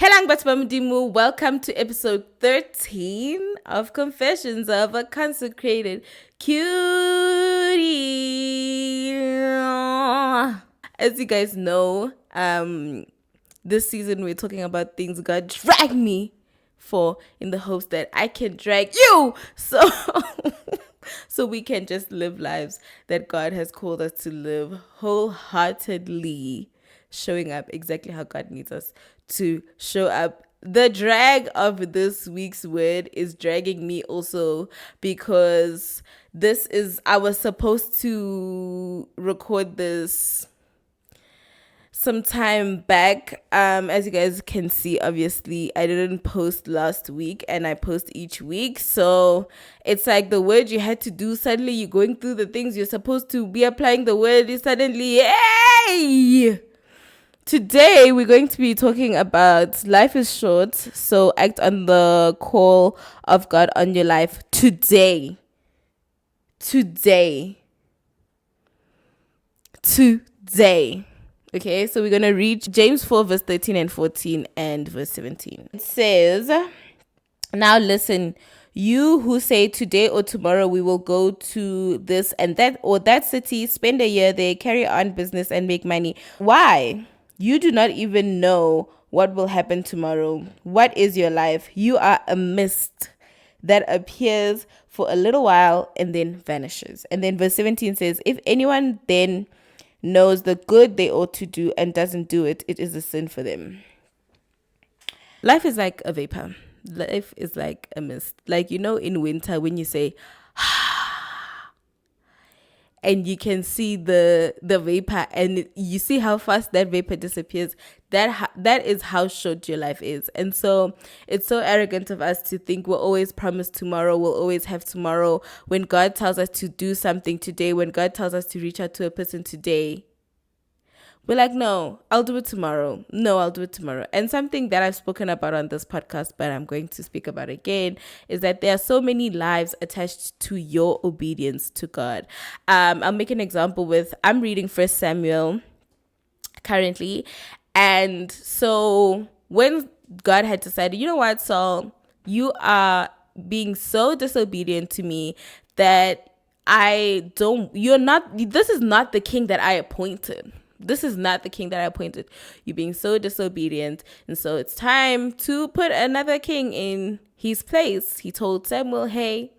Hello, Batmamudimu. Welcome to episode 13 of Confessions of a Consecrated Cutie. As you guys know, this season we're talking about things God dragged me for in the hopes that I can drag you. So we can just live lives that God has called us to live wholeheartedly, showing up exactly how God needs us to show up. The drag of this week's word is dragging me also because I was supposed to record this some time back. As you guys can see, obviously I didn't post last week and I post each week, so it's like the word you had to do, suddenly you're going through the things you're supposed to be applying the word, is suddenly, hey! Today we're going to be talking about life is short, so act on the call of God on your life today. Okay, so we're going to read James 4 verse 13 and 14 and verse 17. It says, "Now listen, you who say today or tomorrow we will go to this and that or that city, spend a year there, carry on business and make money. Why? You do not even know what will happen tomorrow. What is your life? You are a mist that appears for a little while and then vanishes." And then verse 17 says, "If anyone then knows the good they ought to do and doesn't do it, it is a sin for them." Life is like a vapor. Life is like a mist. Like, in winter when you say, and you can see the vapor and you see how fast that vapor disappears. That is how short your life is. And so it's so arrogant of us to think we're always promised tomorrow, we'll always have tomorrow. When God tells us to do something today, when God tells us to reach out to a person today, we're like, no, I'll do it tomorrow. No, I'll do it tomorrow. And something that I've spoken about on this podcast, but I'm going to speak about again, is that there are so many lives attached to your obedience to God. I'll make an example with, I'm reading 1 Samuel currently. And so when God had decided, you know what, Saul, you are being so disobedient to me that this is not the king that I appointed. This is not the king that I appointed. You're being so disobedient. And so it's time to put another king in his place. He told Samuel, hey,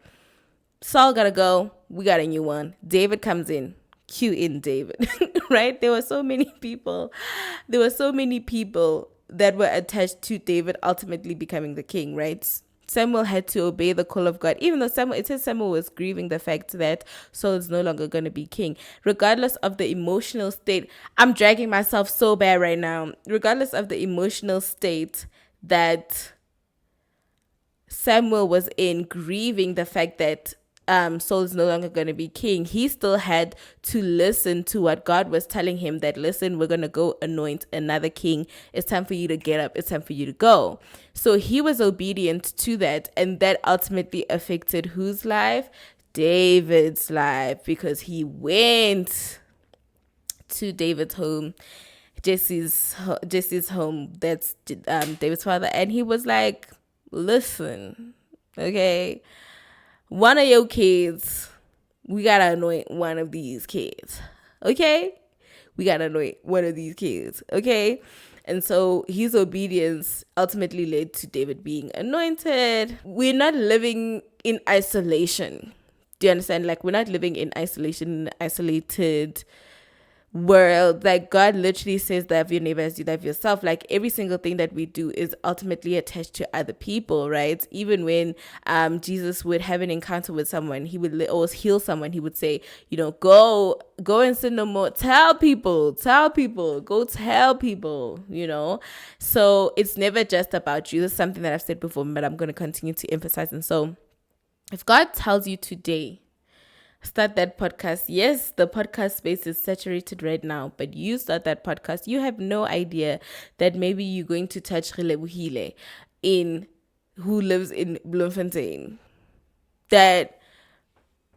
Saul gotta go. We got a new one. David comes in. Cue in David, right? There were so many people that were attached to David ultimately becoming the king, right? Samuel had to obey the call of God, even though Samuel was grieving the fact that Saul is no longer going to be king. Regardless of the emotional state, I'm dragging myself so bad right now. Regardless of the emotional state that Samuel was in, grieving the fact that Saul is no longer going to be king, he still had to listen to what God was telling him, that listen, we're going to go anoint another king. It's time for you to get up. It's time for you to go. So he was obedient to that, and that ultimately affected whose life? David's life, because he went to David's home, Jesse's home, that's David's father, and he was like, listen, okay, one of your kids, we gotta anoint one of these kids, okay? We gotta anoint one of these kids, okay? And so his obedience ultimately led to David being anointed. We're not living in isolation. Do you understand? Like, we're not living in isolation, in an isolated world. Like, God literally says, love your neighbor as you love yourself. Like, every single thing that we do is ultimately attached to other people, right? Even when Jesus would have an encounter with someone, he would always heal someone. He would say, go and sin no more. Tell people, go tell people, So it's never just about you. This is something that I've said before, but I'm going to continue to emphasize. And so if God tells you today, start that podcast. Yes, the podcast space is saturated right now, but you start that podcast. You have no idea that maybe you're going to touch Buhile who lives in Bloemfontein. That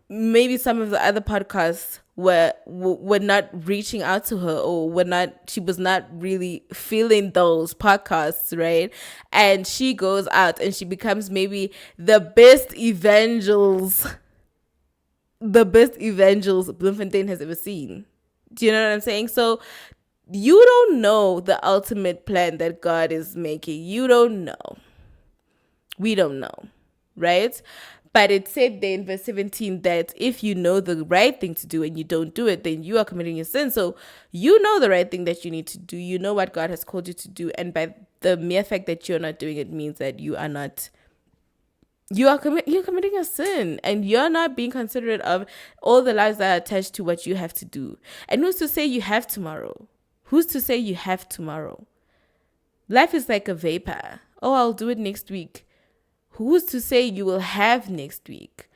maybe some of the other podcasts were not reaching out to her, or she was not really feeling those podcasts, right? And she goes out and she becomes maybe the best evangels Bloemfontein has ever seen. Do you know what I'm saying? So you don't know the ultimate plan that God is making. You don't know. We don't know, right? But it said there in verse 17 that if you know the right thing to do and you don't do it, then you are committing a sin. So you know the right thing that you need to do. You know what God has called you to do. And by the mere fact that you're not doing it means that you're committing a sin, and you're not being considerate of all the lives that are attached to what you have to do. And who's to say you have tomorrow? Who's to say you have tomorrow? Life is like a vapor. Oh, I'll do it next week. Who's to say you will have next week?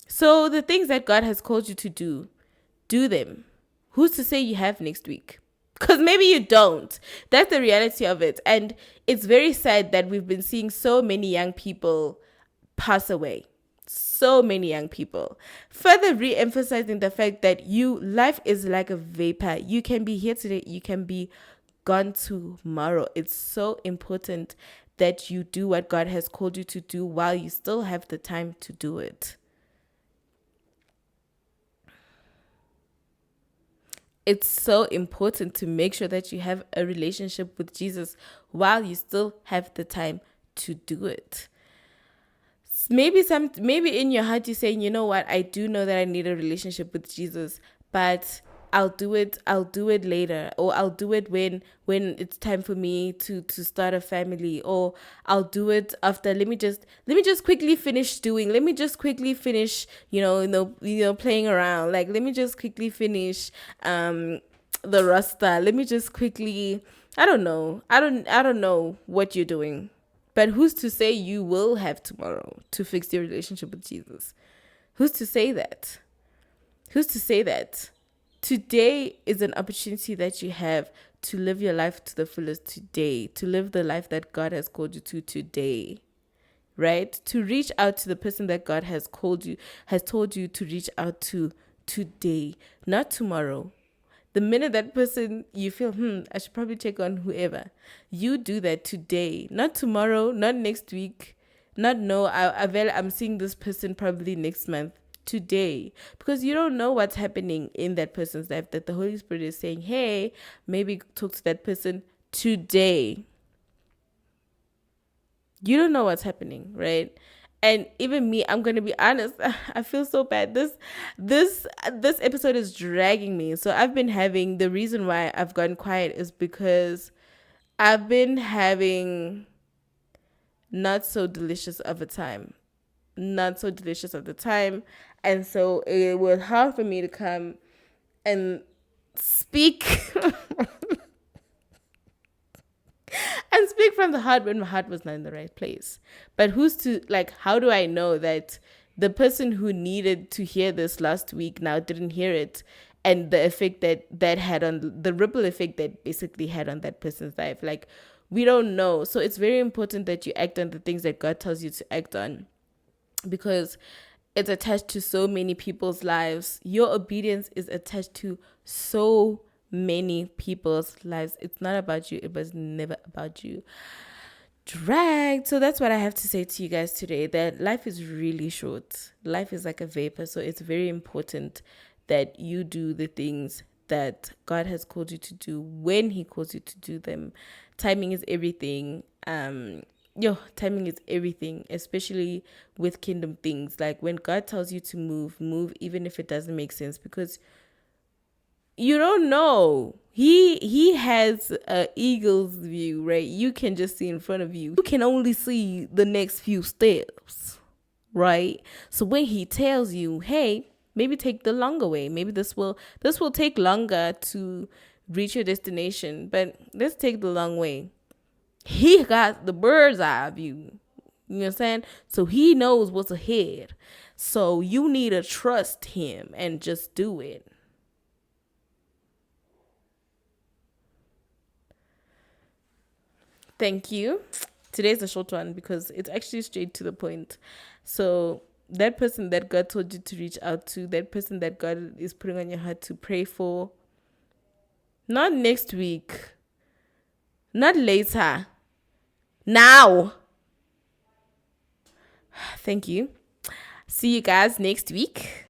So the things that God has called you to do them. Who's to say you have next week? Because maybe you don't. That's the reality of it. And it's very sad that we've been seeing so many young people pass away. So many young people. Further re-emphasizing the fact that life is like a vapor. You can be here today, you can be gone tomorrow. It's so important that you do what God has called you to do while you still have the time to do it. It's so important to make sure that you have a relationship with Jesus while you still have the time to do it. Maybe in your heart you're saying, you know what, I do know that I need a relationship with Jesus, but I'll do it later, or I'll do it when it's time for me to start a family, or I'll do it after. Let me just quickly finish playing around. Like, let me just quickly finish the Rasta. Let me just quickly, I don't know what you're doing. But who's to say you will have tomorrow to fix your relationship with Jesus? Who's to say that? Who's to say that? Today is an opportunity that you have to live your life to the fullest today, to live the life that God has called you to today, right? To reach out to the person that God has told you to reach out to today, not tomorrow. The minute that person you feel, I should probably check on whoever, you do that today, not tomorrow, not next week, I'm seeing this person probably next month. Today, because you don't know what's happening in that person's life, that the Holy Spirit is saying, hey, maybe talk to that person today. You don't know what's happening, right? And even me, I'm gonna be honest, I feel so bad. This episode is dragging me. So the reason why I've gone quiet is because I've been having not so delicious of a time. And so it was hard for me to come and speak and speak from the heart when my heart was not in the right place. But how do I know that the person who needed to hear this last week now didn't hear it, and the effect that had on the ripple effect that basically had on that person's life? Like, we don't know. So it's very important that you act on the things that God tells you to act on, because it's attached to so many people's lives. Your obedience is attached to so many people's lives. It's not about you. It was never about you. Dragged. So that's what I have to say to you guys today, that life is really short. Life is like a vapor. So it's very important that you do the things that God has called you to do when He calls you to do them. Timing is everything. Timing is everything, especially with kingdom things. Like, when God tells you to move even if it doesn't make sense, because you don't know. He has an eagle's view, right? You can just see in front of you. You can only see the next few steps, right? So when He tells you, hey, maybe take the longer way, maybe this will take longer to reach your destination, but let's take the long way. He got the bird's eye view. You know what I'm saying? So He knows what's ahead. So you need to trust Him and just do it. Thank you. Today's a short one because it's actually straight to the point. So that person that God told you to reach out to, that person that God is putting on your heart to pray for. Not next week, not later, now. Thank you. See you guys next week.